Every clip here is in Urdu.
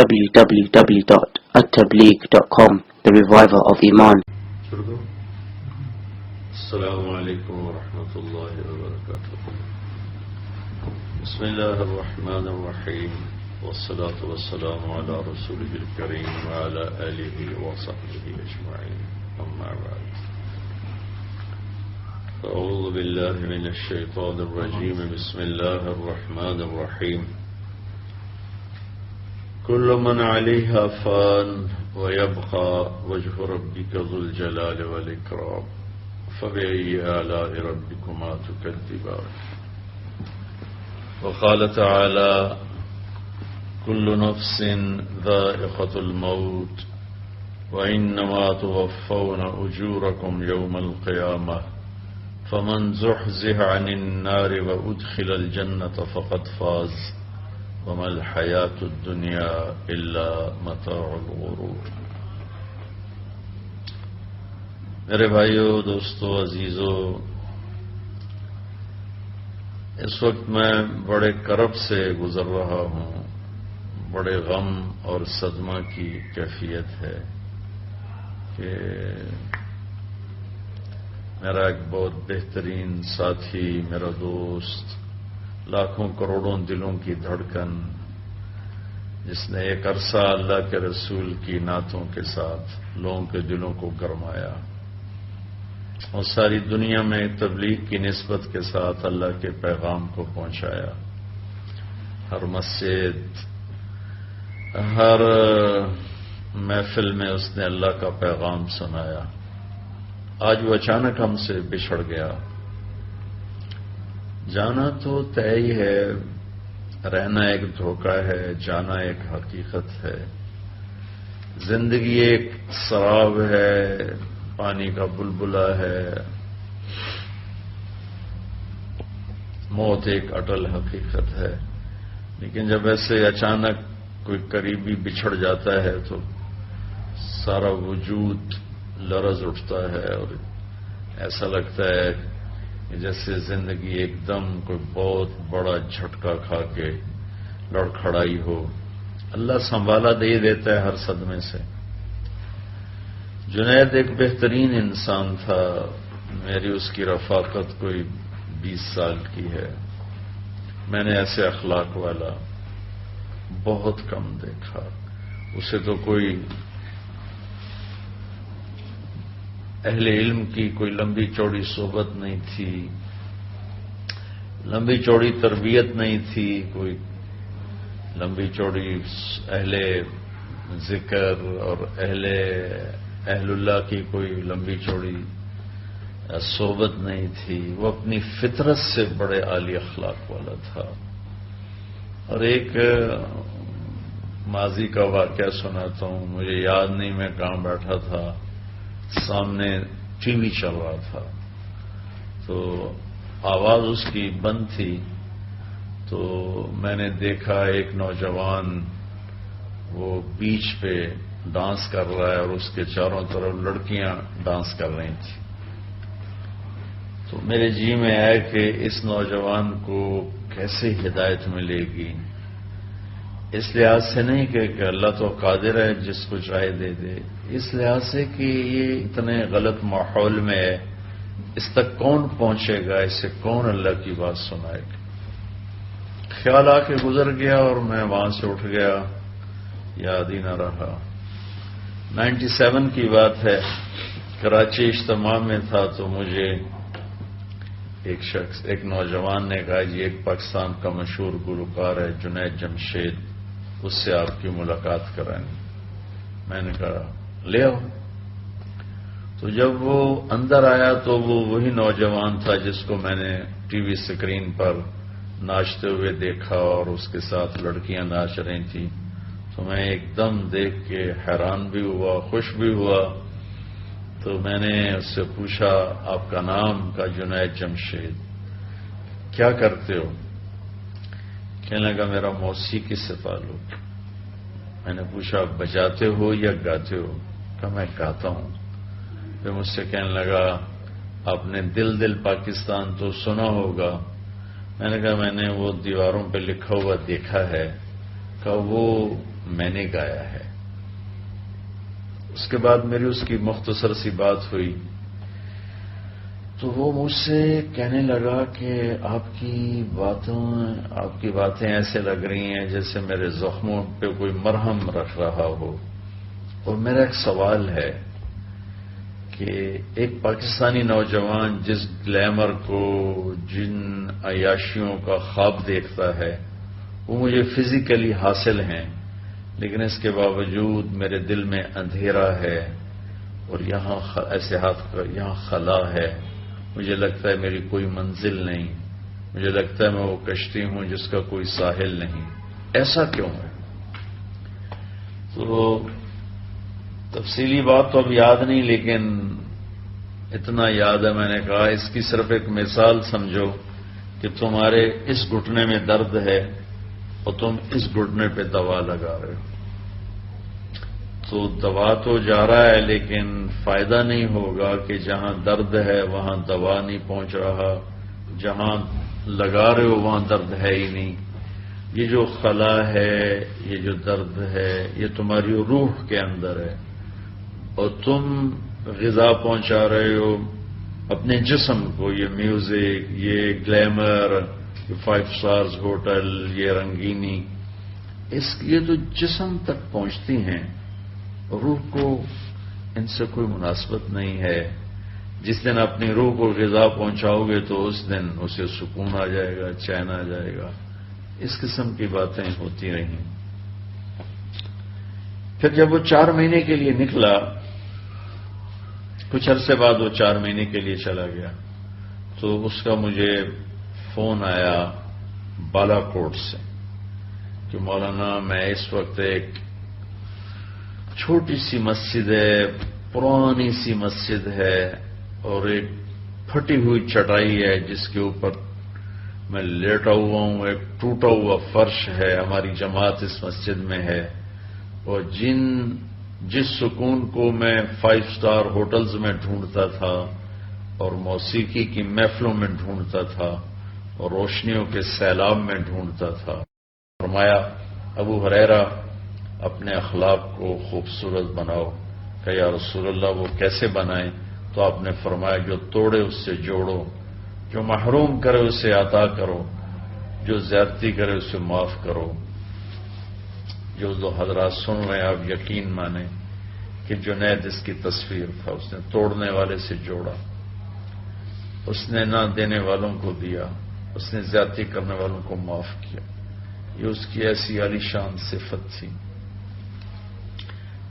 www.attableek.com, the reviver of Iman. السلام علیکم ورحمۃ اللہ وبرکاتہ. بسم اللہ الرحمن الرحیم والصلاة والسلام علی رسولہ الکریم وعلی آلہ وصحبہ اجمعین. اما بعد، اعوذ باللہ من الشیطان الرجیم. بسم اللہ الرحمن الرحیم. کل من علیہا فان ویبقى وجہ ربک ذو الجلال والاکرام فبأي آلاء ربكما تكذبان. وقال تعالى كل نفس ذائقة الموت وإنما توفون أجوركم يوم القيامة فمن زحزح عن النار وأدخل الجنة فقد فاز وما الحياة الدنيا إلا متاع الغرور. میرے بھائیو، دوستو، عزیزو، اس وقت میں بڑے کرب سے گزر رہا ہوں. بڑے غم اور صدمہ کی کیفیت ہے کہ میرا ایک بہت بہترین ساتھی، میرا دوست، لاکھوں کروڑوں دلوں کی دھڑکن، جس نے ایک عرصہ اللہ کے رسول کی نعتوں کے ساتھ لوگوں کے دلوں کو گرمایا اور ساری دنیا میں تبلیغ کی نسبت کے ساتھ اللہ کے پیغام کو پہنچایا. ہر مسجد، ہر محفل میں اس نے اللہ کا پیغام سنایا. آج وہ اچانک ہم سے بچھڑ گیا. جانا تو طے ہی ہے، رہنا ایک دھوکہ ہے، جانا ایک حقیقت ہے. زندگی ایک سراب ہے، پانی کا بلبلہ ہے. موت ایک اٹل حقیقت ہے. لیکن جب ایسے اچانک کوئی قریبی بچھڑ جاتا ہے تو سارا وجود لرز اٹھتا ہے اور ایسا لگتا ہے کہ جیسے زندگی ایک دم کوئی بہت بڑا جھٹکا کھا کے لڑکھڑائی ہو. اللہ سنبھالا دے دیتا ہے ہر صدمے سے. جنید ایک بہترین انسان تھا. میری اس کی رفاقت کوئی 20 سال کی ہے. میں نے ایسے اخلاق والا بہت کم دیکھا. اسے تو کوئی اہل علم کی کوئی لمبی چوڑی صحبت نہیں تھی، لمبی چوڑی تربیت نہیں تھی، کوئی لمبی چوڑی اہل ذکر اور اہل اللہ کی کوئی لمبی چوڑی صحبت نہیں تھی. وہ اپنی فطرت سے بڑے عالی اخلاق والا تھا. اور ایک ماضی کا واقعہ سناتا ہوں. مجھے یاد نہیں میں کہاں بیٹھا تھا، سامنے ٹی وی چل رہا تھا تو آواز اس کی بند تھی. تو میں نے دیکھا ایک نوجوان وہ بیچ پہ ڈانس کر رہا ہے اور اس کے چاروں طرف لڑکیاں ڈانس کر رہی تھیں. تو میرے جی میں آیا کہ اس نوجوان کو کیسے ہدایت ملے گی. اس لحاظ سے نہیں کہ اللہ تو قادر ہے جس کو چاہے دے دے، اس لحاظ سے کہ یہ اتنے غلط ماحول میں ہے، اس تک کون پہنچے گا، اسے کون اللہ کی بات سنائے گا. خیال آ کے گزر گیا اور میں وہاں سے اٹھ گیا، یاد ہی نہ رہا. 97 کی بات ہے. کراچی اجتماع میں تھا تو مجھے ایک نوجوان نے کہا جی ایک پاکستان کا مشہور گلوکار ہے جنید جمشید، اس سے آپ کی ملاقات کرانی. میں نے کہا لے آؤ. تو جب وہ اندر آیا تو وہ وہی نوجوان تھا جس کو میں نے ٹی وی اسکرین پر ناچتے ہوئے دیکھا اور اس کے ساتھ لڑکیاں ناچ رہی تھیں. تو میں ایک دم دیکھ کے حیران بھی ہوا، خوش بھی ہوا. تو میں نے اس سے پوچھا آپ کا نام؟ کا جنید جمشید. کیا کرتے ہو؟ کہنے لگا میرا موسیقی سے تعلق. میں نے پوچھا بجاتے ہو یا گاتے ہو؟ کہا میں گاتا ہوں. پھر مجھ سے کہنے لگا آپ نے دل دل پاکستان تو سنا ہوگا. میں نے کہا میں نے وہ دیواروں پہ لکھا ہوا دیکھا ہے. کہا وہ میں نے گایا ہے۔ اس کے بعد میری اس کی مختصر سی بات ہوئی تو وہ مجھ سے کہنے لگا کہ آپ کی باتیں ایسے لگ رہی ہیں جیسے میرے زخموں پہ کوئی مرہم رکھ رہا ہو، اور میرا ایک سوال ہے کہ ایک پاکستانی نوجوان جس گلیمر کو، جن عیاشیوں کا خواب دیکھتا ہے، وہ مجھے فزیکلی حاصل ہیں، لیکن اس کے باوجود میرے دل میں اندھیرا ہے، اور یہاں خلا ہے، مجھے لگتا ہے میری کوئی منزل نہیں، مجھے لگتا ہے میں وہ کشتی ہوں جس کا کوئی ساحل نہیں، ایسا کیوں ہے؟ تو تفصیلی بات تو اب یاد نہیں، لیکن اتنا یاد ہے میں نے کہا اس کی صرف ایک مثال سمجھو کہ تمہارے اس گھٹنے میں درد ہے اور تم اس گھٹنے پہ دوا لگا رہے ہو، تو دوا تو جا رہا ہے لیکن فائدہ نہیں ہوگا کہ جہاں درد ہے وہاں دوا نہیں پہنچ رہا، جہاں لگا رہے ہو وہاں درد ہے ہی نہیں۔ یہ جو خلا ہے، یہ جو درد ہے، یہ تمہاری روح کے اندر ہے، اور تم غذا پہنچا رہے ہو اپنے جسم کو، یہ میوزک، یہ گلیمر، یہ 5 سٹارز ہوٹل، یہ رنگینی، یہ تو جسم تک پہنچتی ہیں، روح کو ان سے کوئی مناسبت نہیں ہے۔ جس دن اپنی روح کو غذا پہنچاؤ گے تو اس دن اسے سکون آ جائے گا، چین آ جائے گا۔ اس قسم کی باتیں ہوتی رہیں۔ پھر جب وہ 4 مہینے کے لیے نکلا، کچھ عرصے بعد وہ 4 مہینے کے لیے چلا گیا، تو اس کا مجھے فون آیا بالا کوٹ سے کہ مولانا میں اس وقت ایک چھوٹی سی مسجد ہے، پرانی سی مسجد ہے، اور ایک پھٹی ہوئی چٹائی ہے جس کے اوپر میں لیٹا ہوا ہوں، ایک ٹوٹا ہوا فرش ہے، ہماری جماعت اس مسجد میں ہے، اور جس سکون کو میں 5 سٹار ہوٹلز میں ڈھونڈتا تھا اور موسیقی کی محفلوں میں ڈھونڈتا تھا اور روشنیوں کے سیلاب میں ڈھونڈتا تھا۔ فرمایا ابو ہریرہ اپنے اخلاق کو خوبصورت بناؤ۔ کہ یا رسول اللہ وہ کیسے بنائیں؟ تو آپ نے فرمایا جو توڑے اس سے جوڑو، جو محروم کرے اسے عطا کرو، جو زیادتی کرے اسے معاف کرو۔ جو حضرات سن رہے ہیں آپ یقین مانیں کہ جنید اس کی تصویر تھا، اس نے توڑنے والے سے جوڑا، اس نے نہ دینے والوں کو دیا، اس نے زیادتی کرنے والوں کو معاف کیا۔ یہ اس کی ایسی عالی شان صفت تھی۔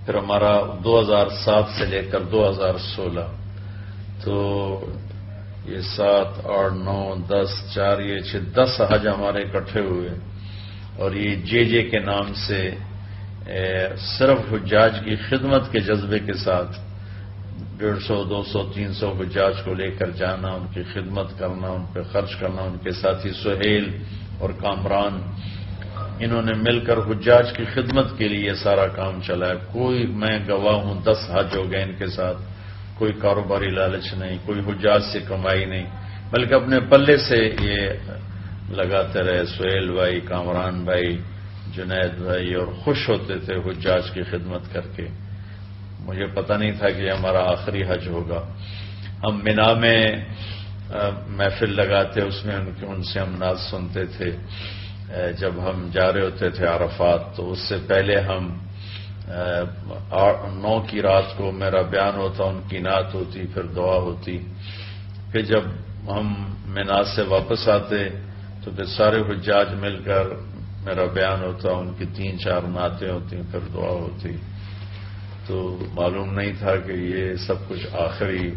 پھر ہمارا 2007 سے لے کر 2016 تو یہ 7، 8، 9، 10، 4، یہ 10 حج ہمارے اکٹھے ہوئے، اور یہ جے کے نام سے صرف حجاج کی خدمت کے جذبے کے ساتھ 150، 200، 300 حجاج کو لے کر جانا، ان کی خدمت کرنا، ان پہ خرچ کرنا۔ ان کے ساتھی سہیل اور کامران، انہوں نے مل کر حجاج کی خدمت کے لیے یہ سارا کام چلایا۔ کوئی، میں گواہ ہوں، 10 حج ہو گئے ان کے ساتھ، کوئی کاروباری لالچ نہیں، کوئی حجاج سے کمائی نہیں، بلکہ اپنے پلے سے یہ لگاتے رہے، سہیل بھائی، کامران بھائی، جنید بھائی، اور خوش ہوتے تھے حجاج کی خدمت کر کے۔ مجھے پتہ نہیں تھا کہ یہ ہمارا آخری حج ہوگا۔ ہم منا میں محفل لگاتے، اس میں ان سے ہم نعت سنتے تھے۔ جب ہم جا رہے ہوتے تھے عرفات تو اس سے پہلے ہم 9 کی رات کو میرا بیان ہوتا، ان کی نعت ہوتی، پھر دعا ہوتی۔ پھر جب ہم منا سے واپس آتے تو پھر سارے حجاج مل کر میرا بیان ہوتا، ان کی 3-4 نعتیں ہوتی، پھر دعا ہوتی۔ تو معلوم نہیں تھا کہ یہ سب کچھ آخری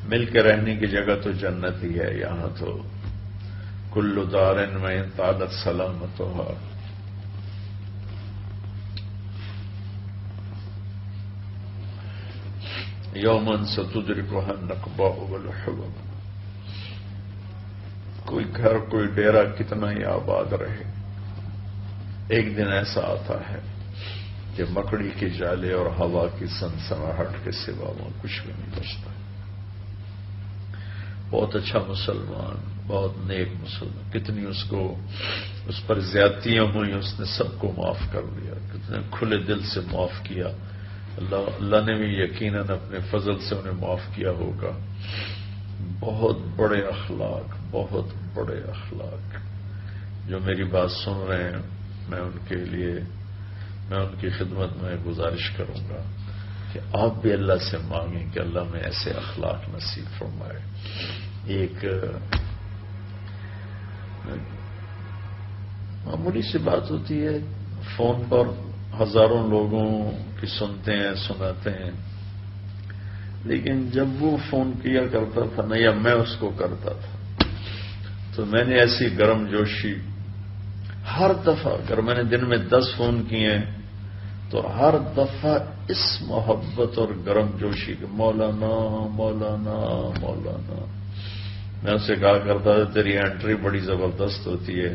مل کے رہنے کی جگہ تو جنت ہی ہے۔ یہاں تو کل دار میں طالت سلامتها، یوما ستدرکها النقباء والحبب۔ کوئی گھر، کوئی ڈیرا کتنا ہی آباد رہے، ایک دن ایسا آتا ہے کہ مکڑی کے جالے اور ہوا کی سنسناہٹ کے سوا وہاں کچھ بھی نہیں بچتا۔ بہت اچھا مسلمان، بہت نیک مسلمان، کتنی اس پر زیادتیاں ہوئی اس نے سب کو معاف کر دیا، کتنے کھلے دل سے معاف کیا۔ اللہ نے بھی یقیناً اپنے فضل سے انہیں معاف کیا ہوگا۔ بہت بڑے اخلاق، بہت بڑے اخلاق۔ جو میری بات سن رہے ہیں، میں ان کی خدمت میں گزارش کروں گا کہ آپ بھی اللہ سے مانگیں کہ اللہ میں ایسے اخلاق نصیب فرمائے۔ ایک معمولی سی بات ہوتی ہے، فون پر ہزاروں لوگوں کی سنتے ہیں، سناتے ہیں، لیکن جب وہ فون کیا کرتا تھا نا، یا میں اس کو کرتا تھا، تو میں نے ایسی گرم جوشی ہر دفعہ، اگر میں نے دن میں 10 فون کیے ہیں تو ہر دفعہ اس محبت اور گرم جوشی کہ مولانا مولانا مولانا، میں اسے کہا کرتا تھا تیری انٹری بڑی زبردست ہوتی ہے،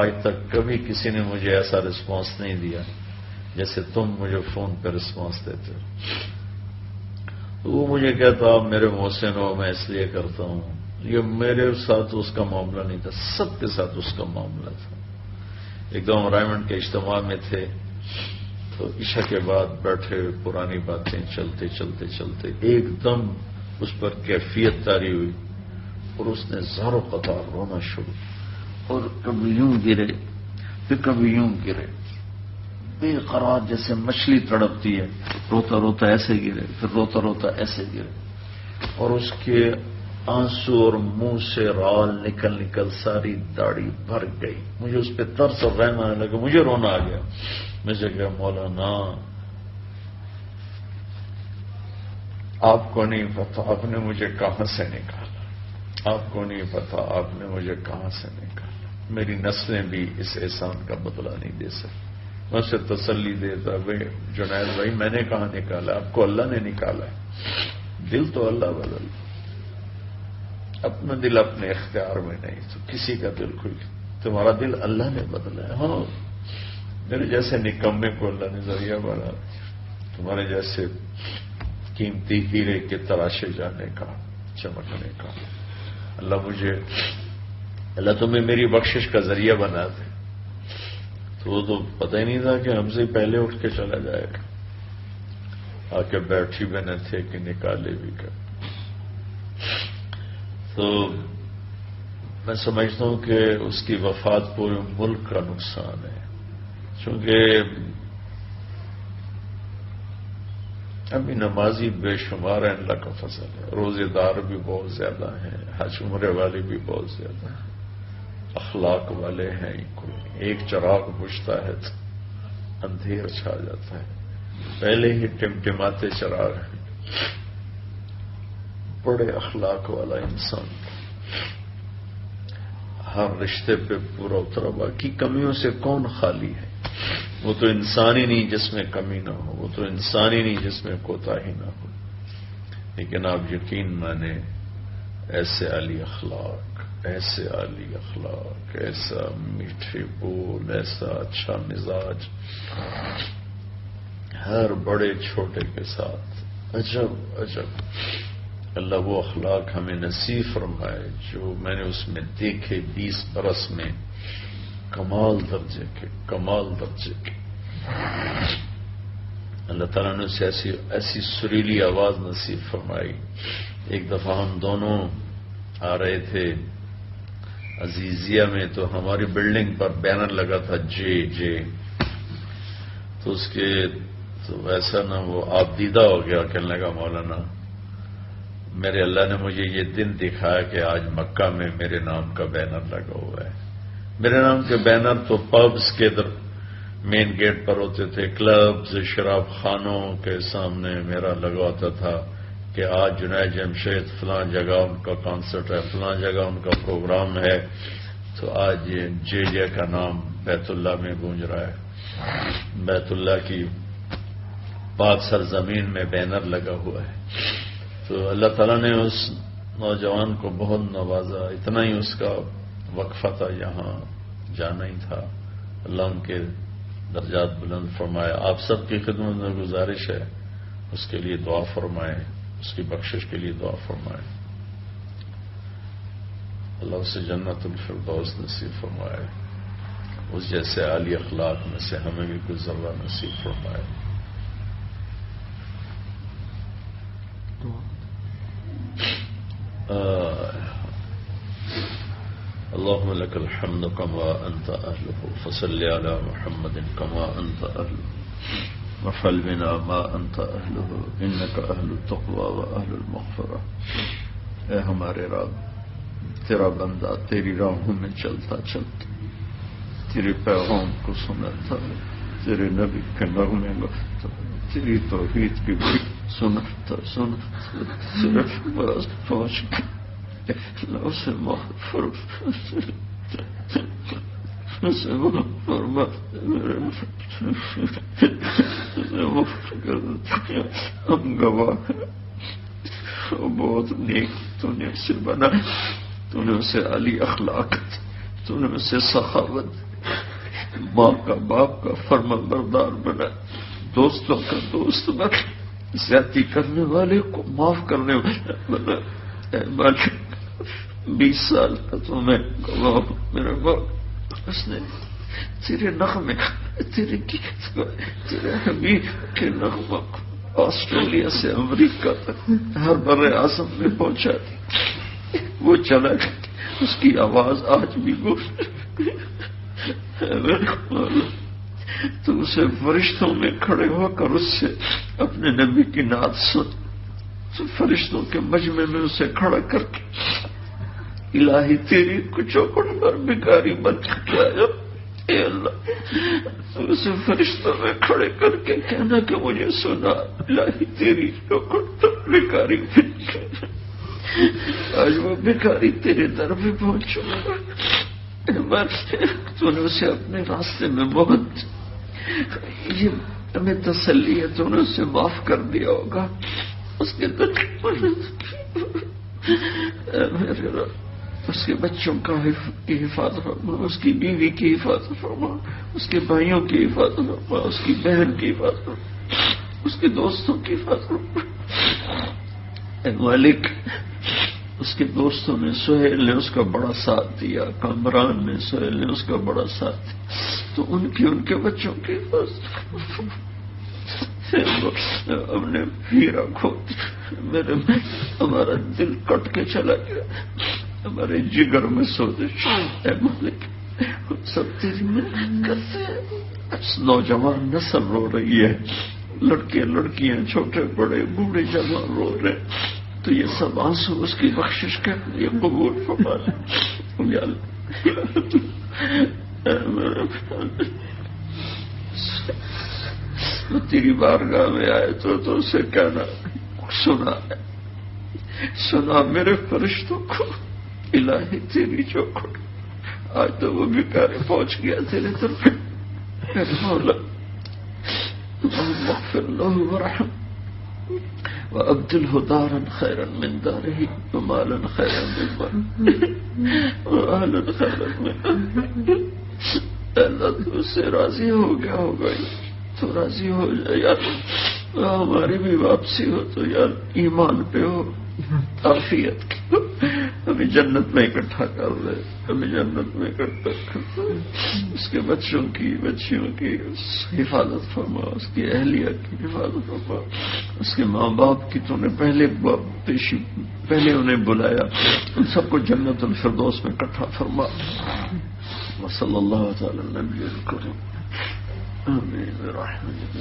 آج تک کبھی کسی نے مجھے ایسا رسپانس نہیں دیا جیسے تم مجھے فون پہ رسپانس دیتے ہو۔ وہ مجھے کہتا آپ میرے محسن ہو، میں اس لیے کرتا ہوں، یہ میرے ساتھ اس کا معاملہ نہیں تھا، سب کے ساتھ اس کا معاملہ تھا۔ ایک دم رائمنڈ کے اجتماع میں تھے، تو عشاء کے بعد بیٹھے، پرانی باتیں چلتے چلتے چلتے ایک دم اس پر کیفیت طاری ہوئی اور اس نے زارو قطار رونا شروع، اور کبھی یوں گرے پھر کبھی یوں گرے، بے قرار جیسے مچھلی تڑپتی ہے، روتا روتا ایسے گرے، پھر روتا روتا ایسے گرے، اور اس کے آنسو اور منہ سے رال نکل نکل ساری داڑھی بھر گئی۔ مجھے اس پہ ترس اور رحم آنے لگا، مجھے رونا آ گیا۔ مجھے کہا مولانا آپ کو نہیں پتا آپ نے مجھے کہاں سے نکالا، آپ کو نہیں پتا آپ نے مجھے کہاں سے نکالا، میری نسلیں بھی اس احسان کا بدلہ نہیں دے سکتی۔ میں اسے تسلی دیتا، بھائی جنید بھائی میں نے کہاں نکالا، آپ کو اللہ نے نکالا ہے، دل تو اللہ بدل، اپنا دل اپنے اختیار میں نہیں، تو کسی کا دل کوئی، تمہارا دل اللہ نے بدلا ہے۔ ہاں میرے جیسے نکمے کو اللہ نے ذریعہ بنا، تمہارے جیسے قیمتی ہیرے کے تراشے جانے کا، چمکنے کا۔ اللہ تمہیں میری بخشش کا ذریعہ بنا دے۔ تو وہ تو پتہ ہی نہیں تھا کہ ہم سے پہلے اٹھ کے چلا جائے گا، آ کے بیٹھی بھی نہ تھے کہ نکالے بھی کر۔ تو میں سمجھتا ہوں کہ اس کی وفات پورے ملک کا نقصان ہے، چونکہ ابھی نمازی بے شمار ہیں، اللہ کا فضل ہے، روزے دار بھی بہت زیادہ ہیں، حج عمرے والے بھی بہت زیادہ ہیں، اخلاق والے ہیں ہی کوئی نہیں۔ ایک چراغ بجھتا ہے تو اندھیر چھا جاتا ہے، پہلے ہی ٹمٹماتے چراغ ہیں۔ بڑے اخلاق والا انسان، ہر رشتے پہ پورا اترا، باقی کمیوں سے کون خالی ہے؟ وہ تو انسان ہی نہیں جس میں کمی نہ ہو، وہ تو انسان ہی نہیں جس میں کوتاہی نہ ہو۔ لیکن آپ یقین مانے ایسے عالی اخلاق، ایسے عالی اخلاق، ایسا میٹھے بول، ایسا اچھا مزاج، ہر بڑے چھوٹے کے ساتھ، عجب عجب۔ اللہ وہ اخلاق ہمیں نصیب فرمائے جو میں نے اس میں دیکھے 20 برس میں، کمال درجے کے، کمال درجے کے۔ اللہ تعالیٰ نے اسے ایسی سریلی آواز نصیب فرمائی۔ ایک دفعہ ہم دونوں آ رہے تھے عزیزیہ میں، تو ہماری بلڈنگ پر بینر لگا تھا جے، تو اس کے تو ویسا نا وہ آپ دیدہ ہو گیا، کہنے لگا مولانا میرے اللہ نے مجھے یہ دن دکھایا کہ آج مکہ میں میرے نام کا بینر لگا ہوا ہے۔ میرے نام کے بینر تو پبز کے مین گیٹ پر ہوتے تھے، کلبز، شراب خانوں کے سامنے میرا لگا ہوتا تھا کہ آج جنید جمشید فلاں جگہ ان کا کانسرٹ ہے، فلاں جگہ ان کا پروگرام ہے، تو آج جے کا نام بیت اللہ میں گونج رہا ہے۔ بیت اللہ کی پاک سرزمین میں بینر لگا ہوا ہے۔ تو اللہ تعالیٰ نے اس نوجوان کو بہت نوازا، اتنا ہی اس کا وقفہ تھا، یہاں جانا ہی تھا، اللہ ان کے درجات بلند فرمائے۔ آپ سب کی خدمت میں گزارش ہے اس کے لیے دعا فرمائیں، اس کی بخشش کے لیے دعا فرمائیں۔ اللہ اسے جنت الفردوس نصیب فرمائے، اس جیسے عالی اخلاق میں سے ہمیں بھی کچھ ذرہ نصیب فرمائے۔ اللهم لك الحمد كما أنت أهله، فصل على محمد كما أنت أهله، وفعل بنا ما أنت أهله، إنك أهل التقوى وأهل المغفرة۔ اے ہمارے رب، تیرا بندہ تیری راہوں میں چلتا چلتا تیرے پیغام کو سنتا، تیرے نبی کے نغمے گفتا، تیری توحید کی بھی سنتا صرف باز پہنچ گیا، اسے مغفر ہم گواہ ہیں، بہت نیک تو نے اسے بنا، تو نے اسے علی اخلاق، تو نے اسے سخاوت، ماں کا باپ کا فرما بردار بنا، دوستوں کا دوست بنا، زیادتی کرنے والے کو معاف کرنے والا بنا۔ اے مالک، 20 سال کا تو میں گواہ ہوں، میرا باپ اس نے تیرے نغمے، تیرے حبیب کے نغمہ کو آسٹریلیا سے امریکہ تک ہر بر اعظم میں پہنچا دی، وہ چلا گیا، اس کی آواز آج بھی گونج، تو اسے فرشتوں میں کھڑے ہو کر اس سے اپنے نبی کی نعت سن، تو فرشتوں کے مجمع میں اسے کھڑا کر کے الہی تیری چوکھٹ پر بھکاری بن کے آیا، اے اللہ، تو اسے فرشتوں میں کھڑے کر کے کہنا کہ مجھے سنا، الہی تیری چوکھٹ پر بھکاری بن کے آج وہ بھکاری تیرے در پہ پہنچ چکا، تو نے اسے اپنے راستے میں بہت، یہ ہمیں تسلی ہے، تو نے اسے معاف کر دیا ہوگا، اس کے دل اس کے بچوں کی حفاظت فرما، اس کی بیوی کی حفاظت فرما، اس کے بھائیوں کی حفاظت فرما، اس کی بہن کی حفاظت فرما، اس کے دوستوں کی حفاظت فرما۔ اے مالک، اس کے دوستوں نے، سہیل نے اس کا بڑا ساتھ دیا، کامران نے، سہیل نے اس کا بڑا ساتھ دیا، تو ان کے بچوں کی حفاظت ہم نے ہیرا کھو دیا، ہمارا دل کٹ کے چلا گیا، ہمارے جگر میں سوزش، اے مالک، سب تیری محنت سے نوجوان نسل رو رہی ہے، لڑکے لڑکیاں، چھوٹے بڑے بوڑھے جوان رو رہے ہیں، تو یہ سب آنسو اس کی بخشش کر یہ قبول فرما لے یا اللہ۔ تیری بارگاہ میں آئے تو اسے کہنا، سنا میرے فرشتوں کو، الہی تیری چوکھٹ، آج تو وہ بھکاری پہنچ گیا تیرے طرف، اے مولا، اللہم اغفر له ورحم وابدلہ دارا خیرا من دارہ ومالا خیرا من مالہ واہلا خیرا من اہلہ۔ اللہ تو اس سے راضی ہو گیا ہوگا، تو راضی ہو جائے یار، ہماری بھی واپسی ہو تو یار ایمان پہ ہو، عافیت کی، ہمیں جنت میں اکٹھا کر دے، ہمیں جنت میں اکٹھا کر دے، اس کے بچوں کی، بچیوں کی حفاظت فرما، اس کی اہلیہ کی حفاظت فرما، اس کے ماں باپ کی تو نے پہلے انہیں بلایا، ان سب کو جنت الفردوس میں اکٹھا فرما۔ وصلی اللہ تعالی علی نبی الکریم، آمین برحمتک۔